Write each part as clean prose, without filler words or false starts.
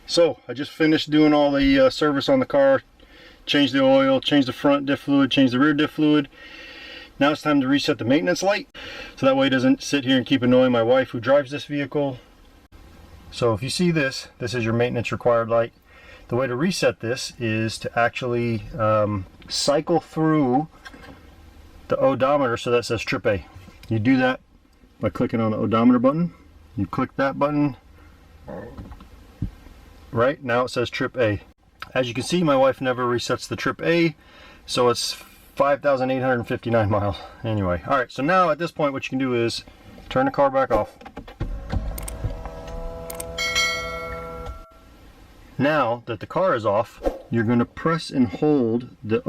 So I just finished doing all the service on the car, changed the oil, changed the front diff fluid, changed the rear diff fluid. Now it's time to reset the maintenance light, so that way it doesn't sit here and keep annoying my wife who drives this vehicle. So if you see this, this is your maintenance required light. The way to reset this is to actually cycle through the odometer so that says trip A. You do that by clicking on the odometer button. You click that button. Right now it says trip A. As you can see, my wife never resets the trip A, so it's 5,859 miles. Anyway, all right, so now at this point what you can do is turn the car back off. Now that the car is off, you're going to press and hold the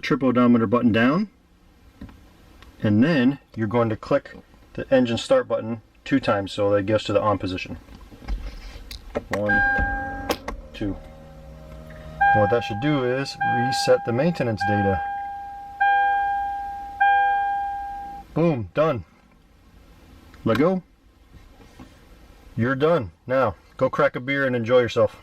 trip odometer button down, and then you're going to click the engine start button 2 times so that it goes to the on position. 1, 2. And what that should do is reset the maintenance data. Boom, done. Let go. You're done. Now, go crack a beer and enjoy yourself.